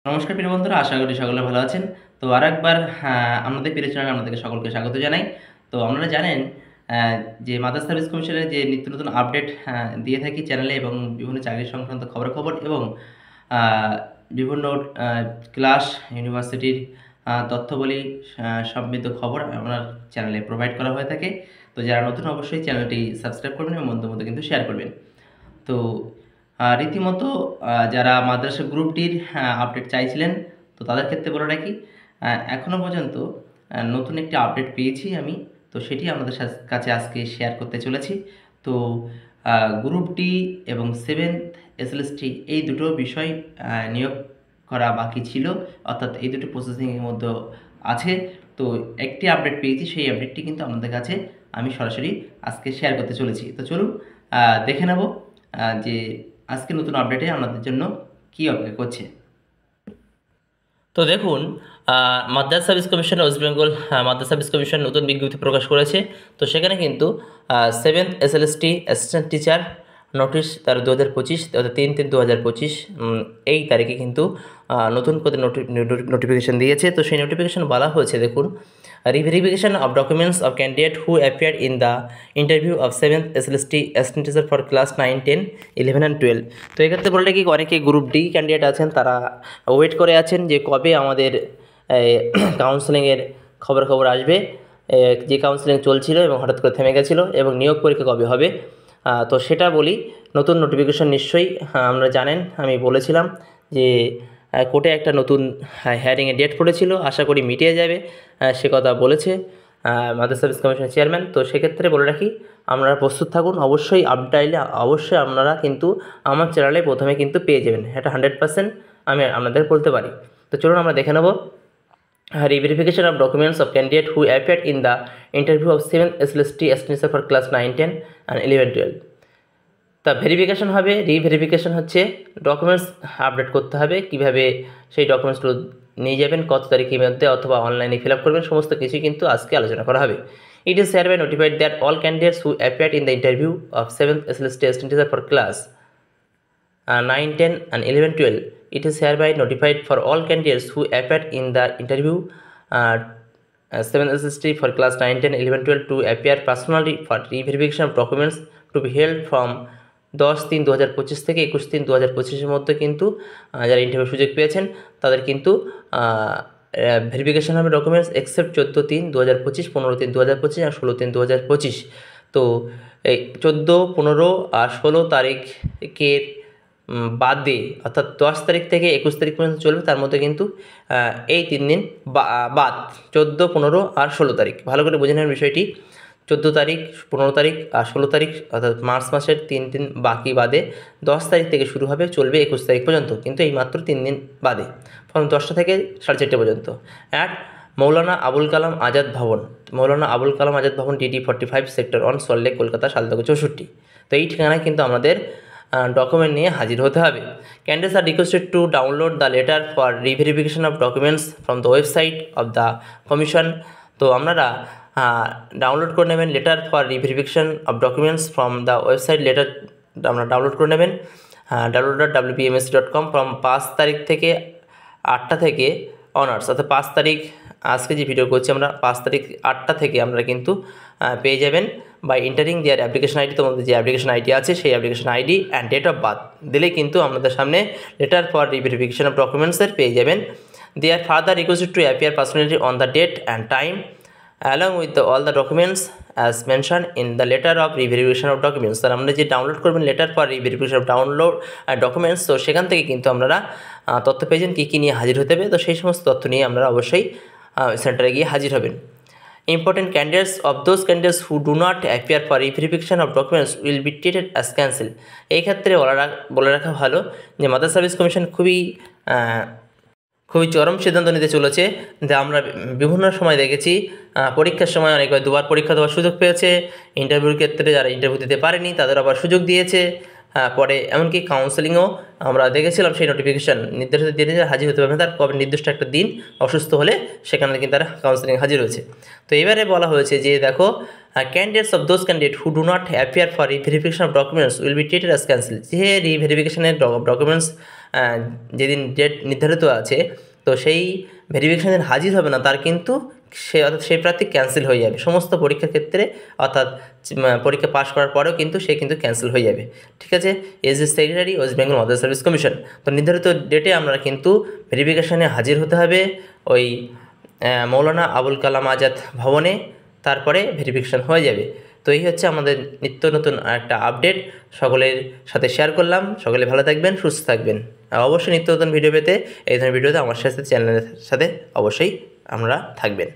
নমস্কার প্রিয় বন্ধুরা, আশা করি সকলে ভালো আছেন। তো আরেকবার আমাদের প্রিয় চ্যানেলে আপনাদেরকে সকলকে স্বাগত জানাই। তো আপনারা জানেন আহ, যে মাদার সার্ভিস কমিশনের যে নিত্য নতুন আপডেট দিয়ে থাকি চ্যানেলে, এবং বিভিন্ন চাকরি সংক্রান্ত খবরাখবর এবং আহ, বিভিন্ন ক্লাস ইউনিভার্সিটির তথ্যবলী সমৃদ্ধ খবর আপনার চ্যানেলে প্রোভাইড করা হয়ে থাকে। তো যারা নতুন, অবশ্যই চ্যানেলটি সাবস্ক্রাইব করবেন এবং বন্ধুর মধ্যে কিন্তু শেয়ার করবেন। তো রীতিমতো যারা মাদ্রাসা গ্রুপটির আপডেট চাইছিলেন, তো তাদের ক্ষেত্রে বলে রাখি, এখনও পর্যন্ত নতুন একটি আপডেট পেয়েছি আমি। তো সেটি আপনাদের কাছে আজকে শেয়ার করতে চলেছি। তো গ্রুপ ডি এবং সেভেন্থ এসএলএসটি এই দুটো বিষয় নিয়োগ করা বাকি ছিল, অর্থাৎ এই দুটো প্রসেসিংয়ের মধ্যে আছে। তো একটি আপডেট পেয়েছি, সেই আপডেটটি কিন্তু আপনাদের কাছে আমি সরাসরি আজকে শেয়ার করতে চলেছি। তো চলুন দেখে নেব যে আজকে নতুন আপডেটে আপনাদের জন্য কী অপেক্ষা করছে। তো দেখুন, মাদ্রাসা সার্ভিস কমিশন ওয়েস্ট বেঙ্গল মাদ্রাসা সার্ভিস কমিশন নতুন বিজ্ঞপ্তি প্রকাশ করেছে। তো সেখানে কিন্তু seventh SLST assistant teacher notice 13/2025, অর্থাৎ 3/3/2025 এই তারিখে কিন্তু নতুন করে নোটিফিকেশন দিয়েছে। তো সেই নোটিফিকেশন বলা হয়েছে, দেখুন, reverification of documents of candidate who appear in the interview of seventh SLST assistant teacher for class 9, 10, 11 and 12। তো এক্ষেত্রে বলতে কি, অনেকে গ্রুপ ডি ক্যান্ডিডেট আছেন, তারা ওয়েট করে আছেন যে কবে আমাদের কাউন্সেলিংয়ের খবর আসবে। যে কাউন্সেলিং চলছিল এবং হঠাৎ করে থেমে গেছিলো, এবং নিয়োগ পরীক্ষা কবে হবে। তো সেটা বলি, নতুন নোটিফিকেশন নিশ্চয়ই আমরা জানেন, আমি বলেছিলাম যে কোর্টে একটা নতুন হিয়ারিংয়ের ডেট পড়েছিল, আশা করি মিটিয়ে যাবে, সে কথা বলেছে মাদ্রাসা সার্ভিস কমিশনের চেয়ারম্যান। তো সেক্ষেত্রে বলে রাখি, আপনারা প্রস্তুত থাকুন। অবশ্যই আপডেট অবশ্যই আপনারা কিন্তু আমার চ্যানেলে প্রথমে কিন্তু পেয়ে যাবেন, এটা 100% আমি আপনাদের বলতে পারি। তো চলুন আমরা দেখে নেব verification of documents of candidate who appeared in the interview of 7th SLST STNSA for class 9, 10 and 11, 12। তা ভেরিফিকেশন হবে, রিভেরিফিকেশন হচ্ছে ডকুমেন্টস আপডেট করতে হবে। কিভাবে সেই ডকুমেন্টসগুলো নিয়ে যাবেন, কত তারিখের মধ্যে, অথবা অনলাইনে ফিল আপ করবেন, সমস্ত কিছুই কিন্তু আজকে আলোচনা করা হবে। It is hereby notified that all candidates who appeared in the interview of 7th SLST STNSA for class 9, 10 and 11, 12. It is hereby notified for all candidates who appeared in the interview 7th SST for class 9, 10, 11, 12 to appear personally for re-verification of documents to be held from 10/3/2025 থেকে 21/3/2025 মধ্যে কিন্তু যারা interview সুযোগ পেয়েছেন তাদের কিন্তু verification হবে documents, except 14/3/2025, 15/3/2025 আর 16/3/2025। তো এই 14, 15 আর 16 তারিখের বাদে, অর্থাৎ 10 তারিখ থেকে 21 তারিখ পর্যন্ত চলবে, তার মধ্যে কিন্তু এই 3 দিন বাদ, 14, 15 আর 16 তারিখ, ভালো করে বুঝে নেবেন বিষয়টি। 14 তারিখ, 15 তারিখ আর 16 তারিখ, অর্থাৎ মার্চ মাসের 3 দিন বাকি বাদে 10 তারিখ থেকে শুরু হবে, চলবে 21 তারিখ পর্যন্ত, কিন্তু এই মাত্র 3 দিন বাদে, ফর্ম 10টা থেকে 4:30 পর্যন্ত। অ্যাট মৌলানা আবুল কালাম আজাদ ভবন, মৌলানা আবুল কালাম আজাদ ভবন, DD 45, সেক্টর 1, সল্টলেক, কলকাতা, সালদাগো 64। তো এই ঠিকানায় কিন্তু আমাদের ডকুমেন্ট নিয়ে হাজির হতে হবে। Candidates are requested to download the letter for reverification of documents from the website of the commission. তো আপনারা ডাউনলোড করে নেবেন letter for reverification of documents from the website, letter আপনারা ডাউনলোড করে নেবেন www.wpmsc.com ফ্রম 5 তারিখ থেকে 8টা থেকে অনার্স, অর্থাৎ 5 তারিখ, আজকে যে ভিডিও করছি আমরা, 5 তারিখ 8টা থেকে আপনারা কিন্তু পেয়ে যাবেন by entering their application ID. তোমাদের যে অ্যাপ্লিকেশন আইডি আছে সেই application ID and date of birth দিলে কিন্তু আপনাদের সামনে লেটার ফর রিভেরিফিকেশন অফ ডকুমেন্টসের পেয়ে যাবেন। They are further requested to appear personally on the date and time along with all the documents as mentioned in the letter of re-verification of documents। তার আমরা যে ডাউনলোড করবেন letter for reverification of download documents, তো সেখান থেকে কিন্তু আপনারা তথ্য পেয়েছেন কী কী নিয়ে হাজির হতে হবে। তো সেই সমস্ত তথ্য নিয়ে আপনারা অবশ্যই সেন্টারে গিয়ে হাজির হবেন। Important candidates of those candidates who do not appear for reverification of documents will be treated as cancel. এই ক্ষেত্রে বলে রাখা ভালো যে মাদ্রাসা সার্ভিস কমিশন খুবই চরম সিদ্ধান্ত নিতে চলেছে। যে আমরা বিভিন্ন সময় দেখেছি, পরীক্ষার সময় অনেকবার দুবার পরীক্ষা দেওয়ার সুযোগ পেয়েছে, ইন্টারভিউর ক্ষেত্রে যারা ইন্টারভিউ দিতে পারেনি তাদের আবার সুযোগ দিয়েছে। পরে এমনকি কাউন্সেলিংও আমরা দেখেছিলাম, সেই নোটিফিকেশান নির্দিষ্ট দিনে হাজির হতে পারবে, তার কবে নির্দিষ্ট একটা দিন অসুস্থ হলে সেখানে কিন্তু তারা কাউন্সেলিং হাজির হয়েছে। তো এবারে বলা হয়েছে যে দেখো, candidates of those candidate who do not appear for reverification of documents will be treated as cancel. যে রি-ভেরিফিকেশনের ডকুমেন্টস যেদিন ডেট নির্ধারিত আছে, তো সেই ভেরিফিকেশানে হাজির হবে না, তার কিন্তু অর্থাৎ সেই প্রার্থী ক্যান্সেল হয়ে যাবে সমস্ত পরীক্ষার ক্ষেত্রে, অর্থাৎ পরীক্ষা পাশ করার পরেও কিন্তু সে কিন্তু ক্যান্সেল হয়ে যাবে। ঠিক আছে, as a secretary West Bengal Madrasa service commission. তো নির্ধারিত ডেটে আপনারা কিন্তু ভেরিফিকেশানে হাজির হতে হবে ওই মৌলানা আবুল কালাম আজাদ ভবনে, তারপরে ভেরিফিকেশান হয়ে যাবে। তো এই হচ্ছে আমাদের নিত্য নতুন একটা আপডেট, সকলের সাথে শেয়ার করলাম। সকলে ভালো থাকবেন, সুস্থ থাকবেন। আর অবশ্যই নিত্য নতুন ভিডিও পেতে এই ধরনের ভিডিওতে আমার সাথে চ্যানেলের সাথে অবশ্যই আমরা থাকবেন।